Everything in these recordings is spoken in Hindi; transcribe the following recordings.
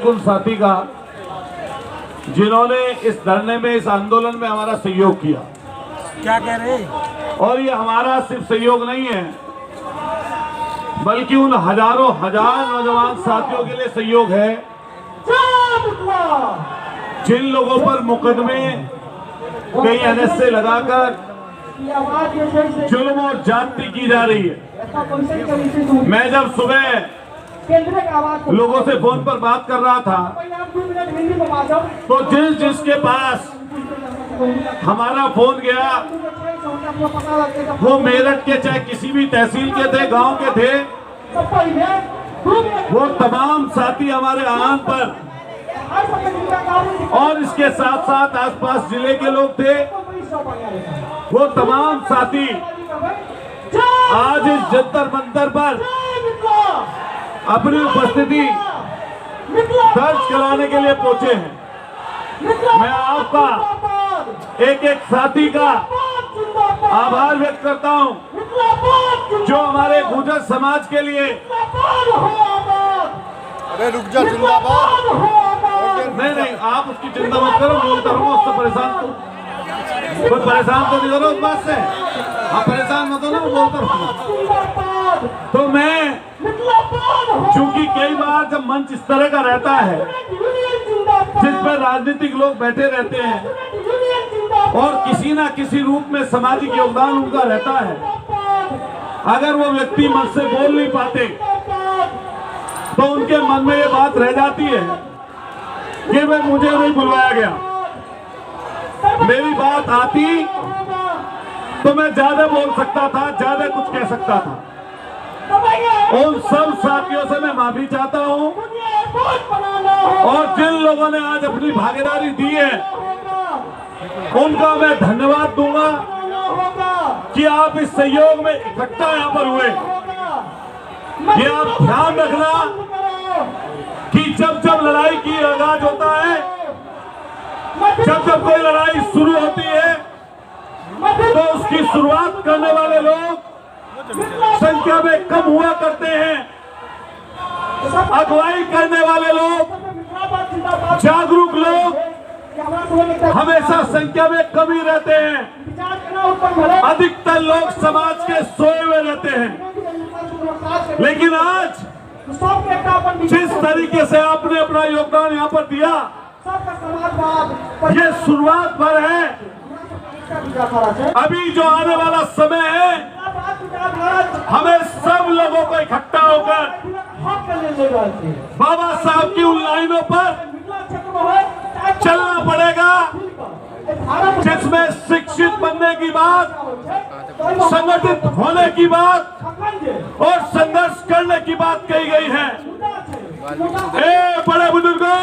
उन साथी का जिन्होंने इस धरने में, इस आंदोलन में हमारा सहयोग किया। क्या कह रहे हैं? और ये हमारा सिर्फ सहयोग नहीं है, बल्कि उन हजारों हजार नौजवान साथियों के लिए सहयोग है जिन लोगों पर मुकदमे कई NSA लगाकर जुल्म और ज्यादती की जा रही है। मैं जब सुबह लोगों से फोन पर बात कर रहा था तो जिसके पास हमारा फोन गया वो मेरठ के, चाहे किसी भी तहसील के थे, गांव के थे, वो तमाम साथी हमारे आह्वान पर और इसके साथ साथ आसपास जिले के लोग थे, वो तमाम साथी आज इस जंतर मंतर पर अपनी उपस्थिति दर्ज कराने के लिए पहुंचे हैं। मैं आपका एक एक साथी का आभार व्यक्त करता हूं जो हमारे गुर्जर समाज के लिए। अरे रुक जा, जिंदाबाद। नहीं, आप उसकी चिंता मत करो, बोलता रहूंगा, उससे परेशान तो नहीं करो उस बात से, आप परेशान मत हो ना, मैं बोलता रहूंगा। तो मैं, चूंकि कई बार जब मंच इस तरह का रहता है जिस पर राजनीतिक लोग बैठे रहते हैं और किसी ना किसी रूप में सामाजिक योगदान उनका रहता है, अगर वो व्यक्ति मंच से बोल नहीं पाते तो उनके मन में ये बात रह जाती है कि भाई मुझे नहीं बुलवाया गया। मेरी बात आती तो मैं ज्यादा बोल सकता था, ज्यादा कुछ कह सकता था। उन सब साथियों से मैं माफी चाहता हूं और जिन लोगों ने आज अपनी भागीदारी दी है उनका मैं धन्यवाद दूंगा कि आप इस सहयोग में इकट्ठा यहां पर हुए। ये आप ध्यान रखना कि जब जब लड़ाई की आगाज होता है, जब जब कोई लड़ाई शुरू होती है तो उसकी शुरुआत करने वाले लोग संख्या में कम हुआ करते हैं, अगुवाई करने वाले लोग, जागरूक लोग हमेशा संख्या में कम ही रहते हैं, अधिकतर लोग समाज के सोए हुए रहते हैं। लेकिन आज जिस तरीके से आपने अपना योगदान यहाँ पर दिया, ये शुरुआत भर है। अभी जो आने वाला समय है हमें सब लोगों को इकट्ठा होकर बाबा साहब की उन लाइनों पर चलना पड़ेगा जिसमें शिक्षित बनने की बात, संगठित होने की बात और संघर्ष करने की बात कही गई है। बड़े बुजुर्गों,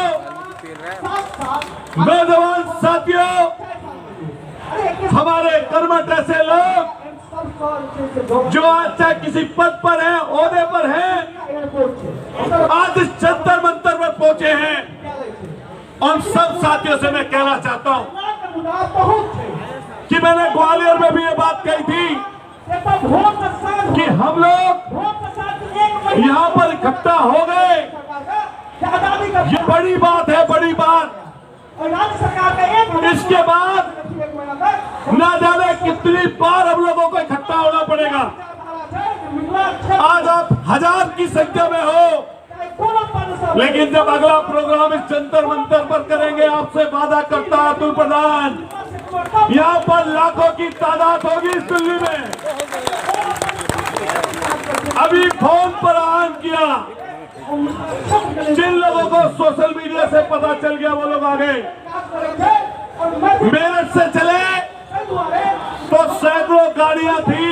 नौजवान साथियों, हमारे कर्मठ ऐसे लोग जो आज चाहे किसी पद पर हैं, ओहदे पर हैं, आज इस जंतर मंतर पर पहुंचे हैं। और सब साथियों से मैं कहना चाहता हूं कि मैंने ग्वालियर में भी ये बात कही थी कि हम लोग यहां पर इकट्ठा हो गए, ये बड़ी बात है, बड़ी बात। इसके बाद ना जाने कितनी बार हम लोगों को इकट्ठा होना पड़ेगा। आज आप 1000 की संख्या में हो, लेकिन जब अगला प्रोग्राम इस जंतर मंतर पर करेंगे, आपसे वादा करता अतुल प्रधान, यहाँ पर लाखों की तादाद होगी इस दिल्ली में। अभी फोन पर आह्वान किया, जिन लोगों को सोशल मीडिया से पता चल गया वो लोग आ गए। मेरठ से चले तो सैकड़ों गाड़ियां थी,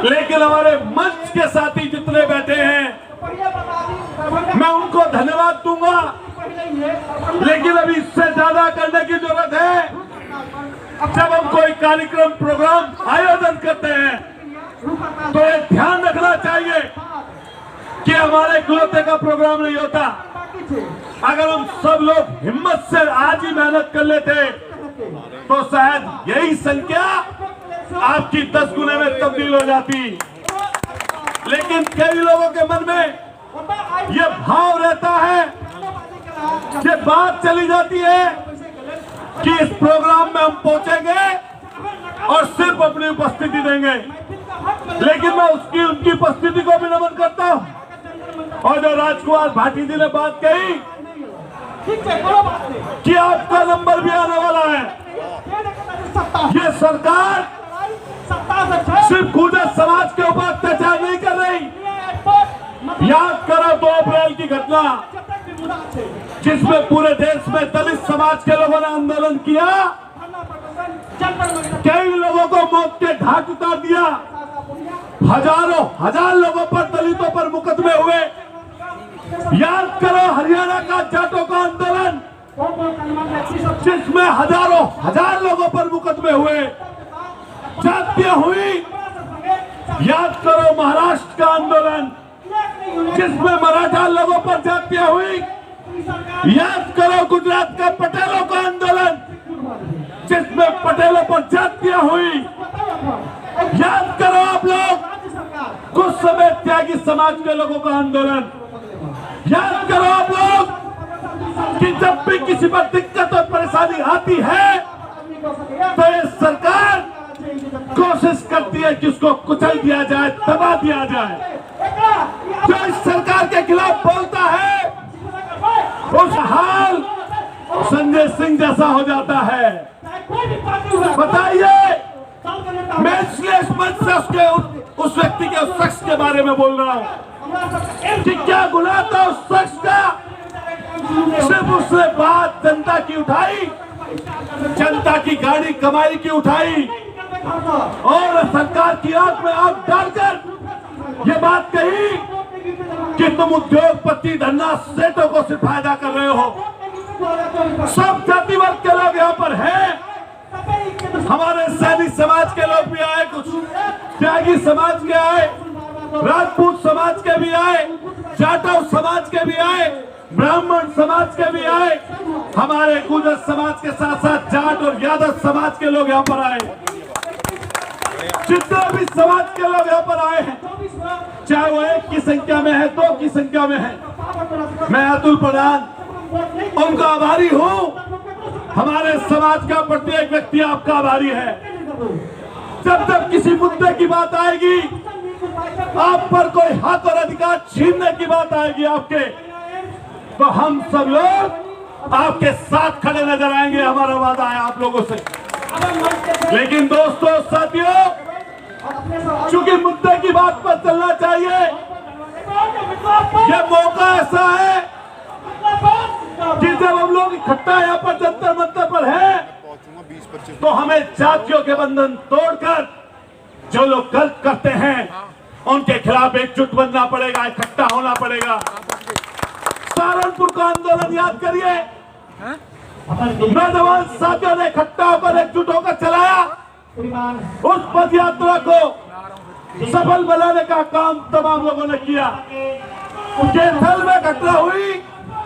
लेकिन हमारे मंच के साथी जितने बैठे हैं मैं उनको धन्यवाद दूंगा, लेकिन अभी इससे ज्यादा करने की जरूरत है। जब हम कोई कार्यक्रम, प्रोग्राम आयोजन करते हैं तो ये ध्यान रखना चाहिए कि हमारे इकलौते का प्रोग्राम नहीं होता। अगर हम सब लोग हिम्मत से आज ही मेहनत कर लेते तो शायद यही संख्या आपकी 10 गुने में तब्दील हो जाती। लेकिन कई लोगों के मन में ये भाव रहता है, ये बात चली जाती है कि इस प्रोग्राम में हम पहुंचेंगे और सिर्फ अपनी उपस्थिति देंगे, लेकिन मैं उनकी उपस्थिति को भी नमन करता हूं। और जो राजकुमार भाटी जी ने बात कही कि आपका नंबर भी आने वाला है, ये सरकार सिर्फ गुर्जर समाज के ऊपर अत्याचार नहीं कर रही। याद करो 2 अप्रैल की घटना, जिसमें पूरे देश में दलित समाज के लोगों ने आंदोलन किया, कई लोगों को मौत के घाट उतार दिया, हजार लोगों पर, दलितों पर मुकदमे हुए। याद करो हरियाणा का जाटों का आंदोलन, जिसमें हजार लोगों पर मुकदमे हुए, जातियां हुई। याद करो महाराष्ट्र का आंदोलन, जिसमें मराठा लोगों पर जातियां हुई। याद करो गुजरात का पटेलों का आंदोलन, जिसमें पटेलों पर जातियां हुई। याद करो आप लोग कुछ समय त्यागी समाज के लोगों का आंदोलन। याद करो आप लोग कि जब भी किसी पर दिक्कत और परेशानी आती है तो ये सरकार कोशिश करती है कि उसको कुचल दिया जाए, दबा दिया जाए। जो इस सरकार के खिलाफ बोलता है उस हाल संजय सिंह जैसा हो जाता है। बताइए, मैं इसलिए इस मंच से उस व्यक्ति के, उस शख्स के बारे में बोल रहा हूं कि क्या गुनाह था उस शख्स का। सिर्फ उसने बात जनता की उठाई, जनता की गाड़ी कमाई की उठाई, और सरकार की आंख में आंख डालकर ये बात कही कि तुम उद्योगपति धन्ना सेठों को सिर्फ फायदा कर रहे हो। सब जाति वर्ग के लोग यहाँ पर हैं, हमारे सैनिक समाज के लोग भी आए, कुछ त्यागी समाज के आए, राजपूत समाज के भी आए, जाटव समाज के भी आए, ब्राह्मण समाज के भी आए, हमारे गुर्जर समाज के साथ साथ जाट और यादव समाज के लोग यहाँ पर आए। जितने भी समाज के लोग यहाँ पर आए हैं, चाहे वो 1 की संख्या में है, 2 की संख्या में है, मैं अतुल प्रधान उनका आभारी हूँ। हमारे समाज का प्रत्येक व्यक्ति आपका आभारी है। जब जब किसी मुद्दे की बात आएगी, आप पर कोई हक और अधिकार छीनने की बात आएगी आपके, तो हम सब लोग आपके साथ खड़े नजर आएंगे। हमारा वादा है आप लोगों से। लेकिन दोस्तों, साथियों, चूंकि मुद्दे की बात पर चलना चाहिए, यह मौका ऐसा है कि जब हम लोग इकट्ठा यहाँ पर जंतर मंतर पर हैं, तो हमें जातियों के बंधन तोड़कर जो लोग गलत करते हैं उनके खिलाफ एकजुट बनना पड़ेगा, इकट्ठा होना पड़ेगा। सहारनपुर का आंदोलन याद करिए, नौजवान साथियों ने इकट्ठा होकर, एकजुट होकर चलाया। उस पद यात्रा को सफल बनाने का काम तमाम लोगों ने किया। कैथल में घटना हुई,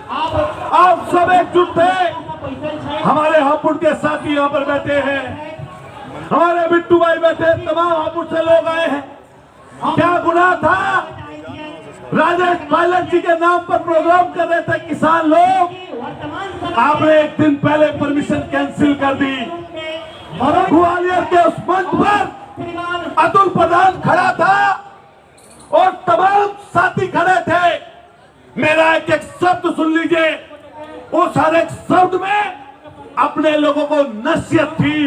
आप सब एकजुट थे। हमारे हापुड़ के साथी यहाँ पर बैठे हैं, हमारे बिट्टू भाई बैठे, तमाम हापुड़ से लोग आए हैं। क्या गुनाह था? राजेश पायलट जी के नाम पर प्रोग्राम कर रहे थे किसान लोग, आपने 1 दिन पहले परमिशन कैंसिल कर दी। ग्वालियर के उस मंच पर अतुल प्रधान खड़ा था और तमाम साथी खड़े थे। मेरा एक एक शब्द सुन लीजिए, उस हर एक शब्द में अपने लोगों को नसीहत थी।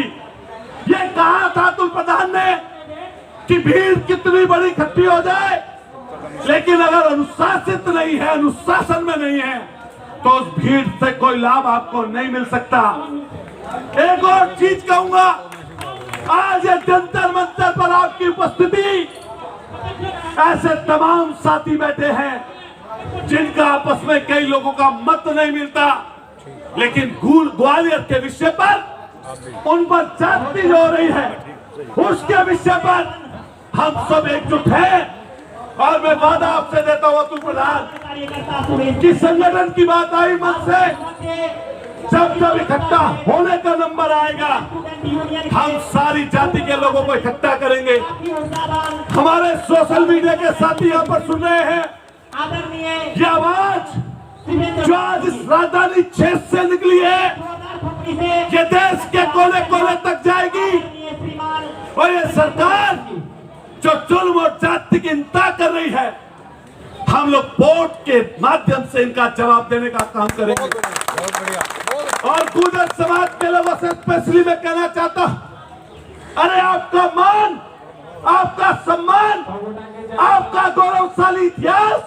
ये कहा था अतुल प्रधान ने कि भीड़ कितनी बड़ी इकट्ठी हो जाए, लेकिन अगर अनुशासित नहीं है, अनुशासन में नहीं है, तो उस भीड़ से कोई लाभ आपको नहीं मिल सकता। एक और चीज कहूंगा, आज ये जंतर मंतर पर आपकी उपस्थिति, ऐसे तमाम साथी बैठे हैं जिनका आपस में कई लोगों का मत नहीं मिलता, लेकिन ग्वालियर के विषय पर उन पर जाति हो रही है, उसके विषय पर हम सब एकजुट हैं। और मैं वादा आपसे देता हूं अतुल प्रधान कि संगठन की बात आई मन से, जब जब इकट्ठा होने का नंबर आएगा, हम सारी जाति के लोगों को इकट्ठा करेंगे। हमारे सोशल मीडिया के साथी यहाँ पर सुन रहे हैं, आदरणीय ये आवाज शिवेंद्र जो आज इस राजधानी क्षेत्र से निकली है, 2025 से ये देश के कोने कोने तक जाएगी। आदरणीय श्रीमान और ये सरकार जो जुल्म और जाति की इंतहा कर रही है, हम लोग वोट के माध्यम से इनका जवाब देने का काम करेंगे। बहुत बढ़िया। और गुर्जर समाज के लोगों से स्पेशली मैं कहना चाहता हूं, अरे आपका मान, आपका सम्मान, आपका गौरवशाली इतिहास,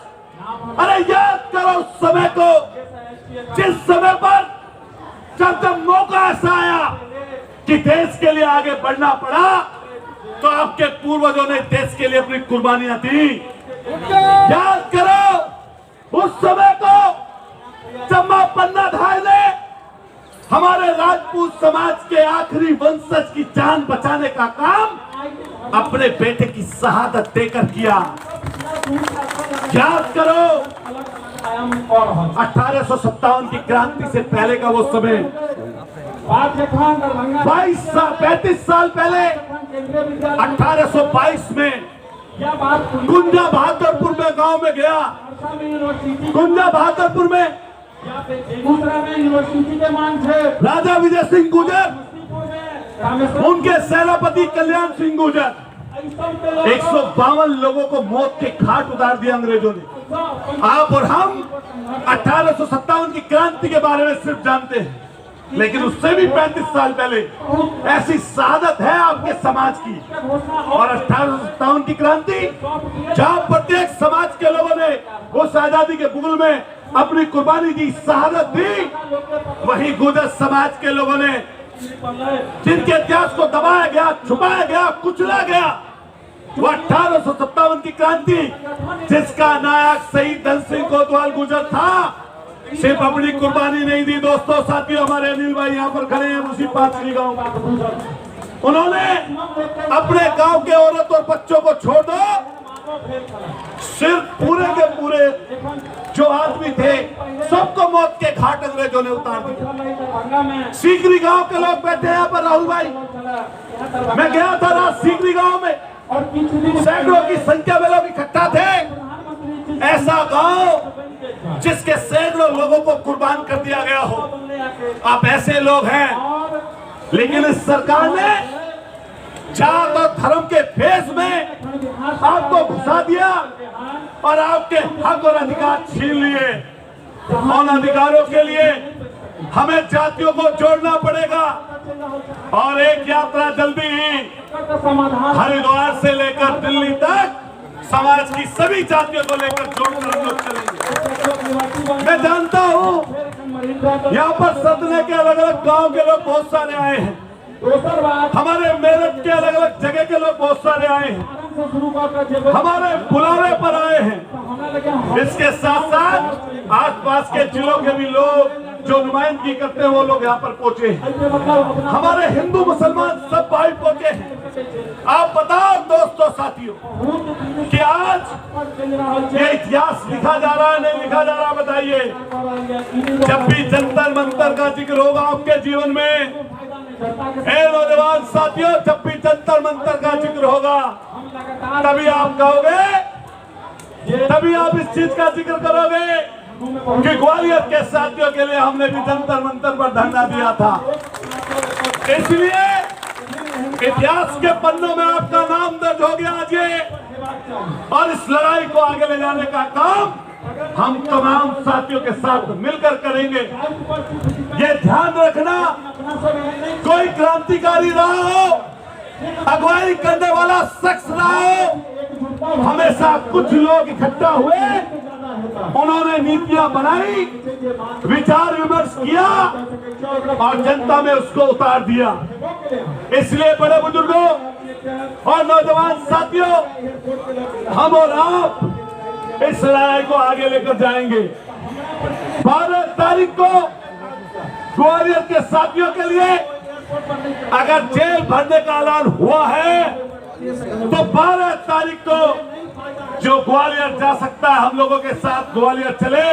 अरे याद करो उस समय को जिस समय पर जब मौका ऐसा आया कि देश के लिए आगे बढ़ना पड़ा, तो आपके पूर्वजों ने देश के लिए अपनी कुर्बानियां दी। याद करो उस समय को जब मां पन्ना धाय ने हमारे राजपूत समाज के आखिरी वंशज की जान बचाने का काम अपने बेटे की शहादत देकर किया। याद करो 1857 की क्रांति से पहले का वो समय, 35 साल पहले 1822 में गुंजा बहादुरपुर में गांव में गया। गुंजा बहादुरपुर में यूनिवर्सिटी के मान थे राजा विजय सिंह गुर्जर, उनके सेनापति कल्याण सिंह गुर्जर, 152 लोगों को मौत के घाट उतार दिया अंग्रेजों ने। आप और हम 1857 की क्रांति के बारे में सिर्फ जानते हैं, लेकिन उससे भी 35 साल पहले ऐसी शहादत है आपके समाज की। और 1857 की क्रांति जहां प्रत्येक समाज के लोगों ने उस आजादी के बुगल में अपनी कुर्बानी दी, शहादत दी, वही गुर्जर समाज के लोगों ने जिनके इतिहास को दबाया गया, छुपाया गया, कुचला गया, वो 1857 की क्रांति जिसका नायक शहीद धन सिंह कोतवाल गुर्जर था, सिर्फ अपनी कुर्बानी नहीं दी। दोस्तों, साथियों, हमारे अनिल भाई यहाँ पर खड़े हैं उसी पांचवी गांव में। उन्होंने अपने गांव के औरत और बच्चों को छोड़ दो, सिर्फ पूरे के पूरे जो आदमी थे सबको मौत के घाट अंग्रेजों ने उतार दिया। सीकरी गांव के लोग बैठे हैं यहाँ पर, राहुल भाई, मैं गया था रात सीकरी गांव में, सैकड़ों की संख्या में लोग इकट्ठा थे। ऐसा गांव जिसके सैकड़ों लोगों को कुर्बान कर दिया गया हो। आप ऐसे लोग हैं, लेकिन इस सरकार ने जात और धर्म के फेस में आपको घुसा दिया और आपके हक और अधिकार छीन लिए। उन अधिकारों के लिए हमें जातियों को जोड़ना पड़ेगा। और एक यात्रा जल्दी ही हरिद्वार से लेकर दिल्ली तक समाज की सभी जातियों को लेकर जोड़कर हम लोग चलेंगे। मैं जानता हूँ यहाँ पर सदने के अलग अलग गांव के लोग बहुत सारे आए हैं, हमारे मेरठ के अलग अलग जगह के लोग बहुत सारे आए हैं, हमारे बुलावे पर आए हैं। इसके साथ साथ आसपास के जिलों के भी लोग जो नुमाइंदगी करते हैं वो लोग यहाँ पर पहुंचे हैं। हमारे हिंदू मुसलमान सब भाई पहुंचे हैं। आप बताओ दोस्तों, साथियों, कि आज ये इतिहास लिखा जा रहा है, नहीं लिखा जा रहा, बताइए। जब भी जंतर मंतर का जिक्र होगा आपके जीवन में, ए नौजवान साथियों, जब भी जंतर मंतर का जिक्र होगा तभी आप कहोगे, तभी आप इस चीज का जिक्र करोगे कि ग्वालियर के साथियों के लिए हमने भी जंतर मंतर पर धरना दिया था। इसलिए इतिहास के पन्नों में आपका नाम दर्ज हो गया आज ये, और इस लड़ाई को आगे ले जाने का काम हम तमाम साथियों के साथ मिलकर करेंगे। ये ध्यान रखना, कोई क्रांतिकारी रहा हो, अगुवाई करने वाला शख्स रहा हो, हमेशा कुछ लोग इकट्ठा हुए, उन्होंने नीतियां बनाई, विचार विमर्श किया और जनता में उसको उतार दिया। इसलिए बड़े बुजुर्गों और नौजवान साथियों, हम और आप इस लड़ाई को आगे लेकर जाएंगे। 12 तारीख को ग्वालियर के साथियों के लिए अगर जेल भरने का ऐलान हुआ है तो 12 तारीख को जो ग्वालियर जा सकता है हम लोगों के साथ ग्वालियर चले,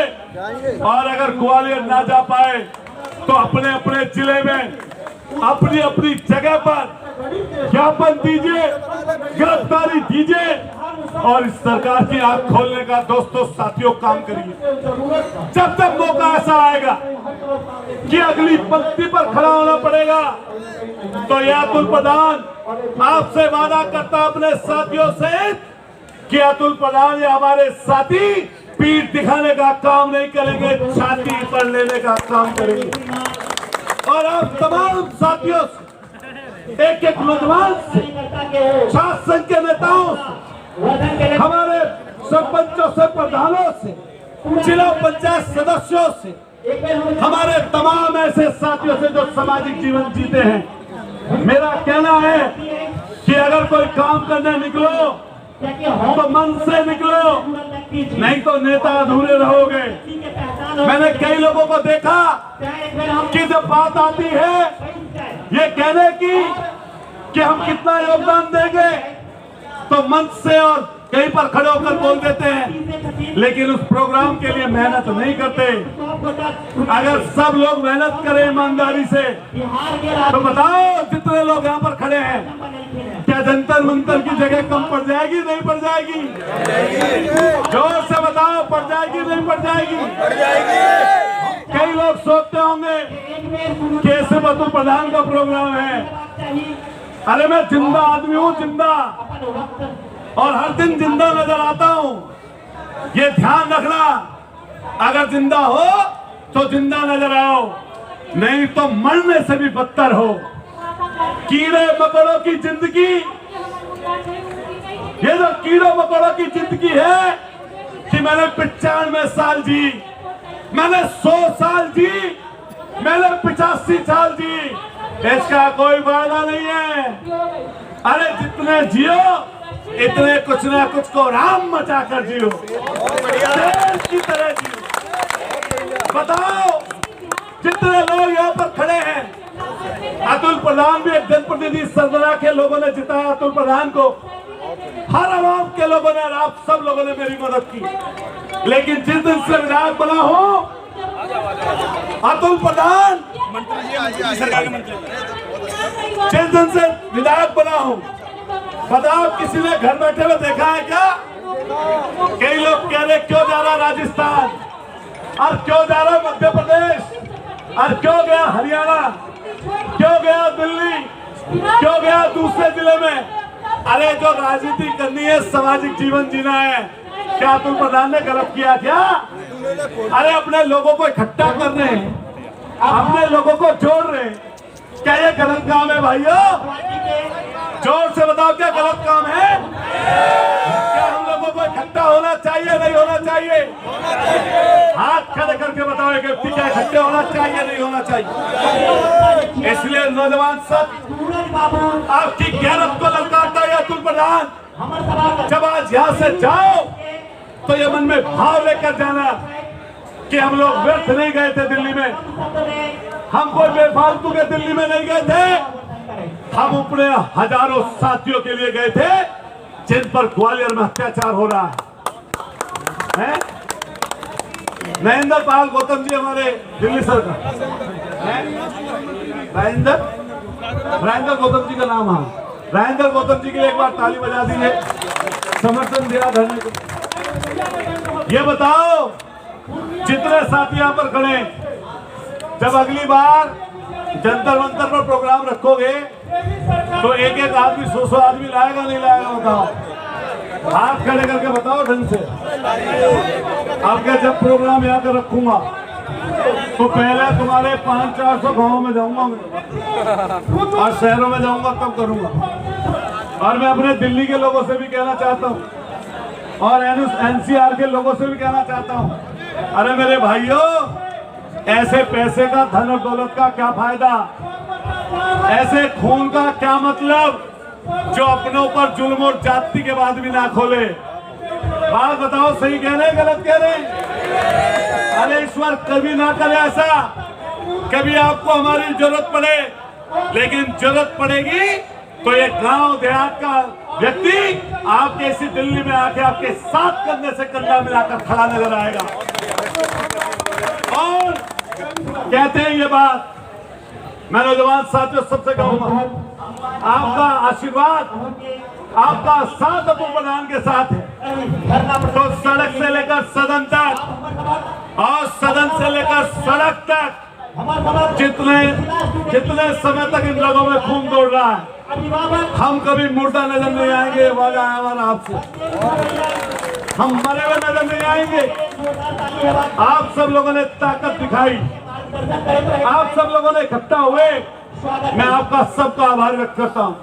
और अगर ग्वालियर ना जा पाए तो अपने अपने जिले में अपनी अपनी जगह पर ज्ञापन दीजिए, गिरफ्तारी दीजिए, और इस सरकार की आंख खोलने का दोस्तों साथियों काम करिए। जब तक मौका ऐसा आएगा कि अगली पंक्ति पर खड़ा होना पड़ेगा, तो ये अतुल प्रधान आपसे वादा करता अपने साथियों से कि अतुल प्रधान या हमारे साथी पीठ दिखाने का काम नहीं करेंगे, छाती पर लेने का काम करेंगे। और आप तमाम साथियों से, एक एक नौजवान से, छात्र संघ के नेताओं से, हमारे सरपंचों से, प्रधानों से, जिला पंचायत सदस्यों से, हमारे तमाम ऐसे साथियों से जो सामाजिक जीवन जीते हैं, मेरा कहना है कि अगर कोई काम करने निकलो तो मन से निकलो, नहीं तो नेता अधूरे रहोगे। मैंने कई लोगों को देखा कि जब बात आती है ये कहने की कि हम कितना योगदान देंगे, तो मंच से और कहीं पर खड़े होकर बोल देते हैं, लेकिन उस प्रोग्राम के लिए मेहनत नहीं करते। अगर सब लोग मेहनत करें ईमानदारी से, तो बताओ जितने लोग यहाँ पर खड़े हैं, क्या जंतर मंतर की जगह कम पड़ जाएगी, नहीं पड़ जाएगी? जोर से बताओ, पड़ जाएगी, नहीं पड़ जाएगी? कई लोग सोचते होंगे कि सिर्फ अतुल प्रधान का प्रोग्राम है। अरे मैं जिंदा आदमी हूँ, जिंदा, और हर दिन जिंदा नजर आता हूँ। ये ध्यान रखना, अगर जिंदा हो तो जिंदा नजर आओ, नहीं तो मरने से भी बदतर हो। कीड़े मकोड़ों की जिंदगी, ये जो कीड़ों मकोड़ों की जिंदगी है कि मैंने 95 साल जी, मैंने 100 साल जी, मैंने 85 साल जी, इसका कोई फायदा नहीं है। अरे जितने जियो इतने कुछ ना कुछ को राम मचा कर जियो, देश की तरह जियो। बताओ जितने लोग यहाँ पर खड़े हैं, अतुल प्रधान भी एक जनप्रतिनिधि सरबराह के लोगों ने जिताया अतुल प्रधान को, हर आवाम के लोगों ने, आप सब लोगों ने मेरी मदद की। लेकिन जिस दिन से विधायक बना हो अतुल प्रधान, जिस दिन से विधायक बना हो, बताओ किसी ने घर बैठे हुए देखा है क्या? कई लोग कह रहे क्यों जा रहा राजस्थान, और क्यों जा रहा मध्य प्रदेश, और क्यों गया हरियाणा, क्यों गया दिल्ली, क्यों गया दूसरे जिले में? अरे जो राजनीति करनी है, सामाजिक जीवन जीना है, क्या अतुल प्रधान ने गलत किया क्या? अरे अपने लोगों को इकट्ठा कर रहे हैं, अपने लोगों को जोड़ रहे हैं, क्या ये गलत काम है भाइयों? जोर से बताओ, क्या गलत काम है? क्या हम लोगों को इकट्ठा होना चाहिए, नहीं होना चाहिए? हाथ खड़े करके बताओ एक व्यक्ति, क्या इकट्ठे होना चाहिए, नहीं होना चाहिए? इसलिए नौजवान सब आपकी गैरत को ललकारता है अतुल प्रधान। जब आज यहाँ से जाओ तो ये मन में भाव लेकर जाना कि हम लोग व्यर्थ नहीं गए थे दिल्ली में, हम कोई बेफालतू के दिल्ली में नहीं गए थे, हम अपने हजारों साथियों के लिए गए थे जिन पर ग्वालियर में अत्याचार हो रहा है। महेंद्र पाल गौतम जी हमारे दिल्ली सरकार, राजेंद्र गौतम जी का नाम है, राजेंद्र गौतम जी के लिए एक बार ताली बजा दीजिए, समर्थन दिया धरने को। ये बताओ जितने साथी यहाँ पर खड़े, जब अगली बार जंतर मंतर पर प्रोग्राम रखोगे तो एक एक आदमी 100 आदमी लाएगा, नहीं लाएगा? बताओ, हाथ खड़े करके बताओ ढंग से। अब क्या जब प्रोग्राम यहाँ का रखूंगा तो पहले तुम्हारे 500-400 गाँव में जाऊंगा मैं, और शहरों में जाऊंगा तब करूंगा। और मैं अपने दिल्ली के लोगों से भी कहना चाहता हूँ, और NCR के लोगों से भी कहना चाहता हूँ, अरे मेरे भाइयों, ऐसे पैसे का, धन और दौलत का क्या फायदा? ऐसे खून का क्या मतलब जो अपने ऊपर जुल्म और जाति के बाद भी ना खोले? बात बताओ, सही कह रहे हैं, गलत कह रहे हैं? अरे ईश्वर कभी ना करे ऐसा, कभी आपको हमारी जरूरत पड़े, लेकिन जरूरत पड़ेगी तो ये गांव देहात का व्यक्ति आपके इसी दिल्ली में आके आपके साथ कंधे से कंधा मिलाकर खड़ा नजर आएगा। और कहते हैं ये बात, मैं नौजवान साथियों सबसे कहूंगा, आपका आशीर्वाद आपका साथ अबू प्रधान के साथ है। तो सड़क से लेकर सदन तक और सदन से लेकर सड़क तक जितने समय तक इन लोगों में खून दौड़ रहा है, हम कभी मुर्दा नजर नहीं आएंगे। वादा है हमारा आपसे, हम मरे हुए नजर नहीं आएंगे। आप सब लोगों ने ताकत दिखाई, आप सब लोगों ने इकट्ठा हुए, मैं आपका सबका आभार व्यक्त करता हूँ।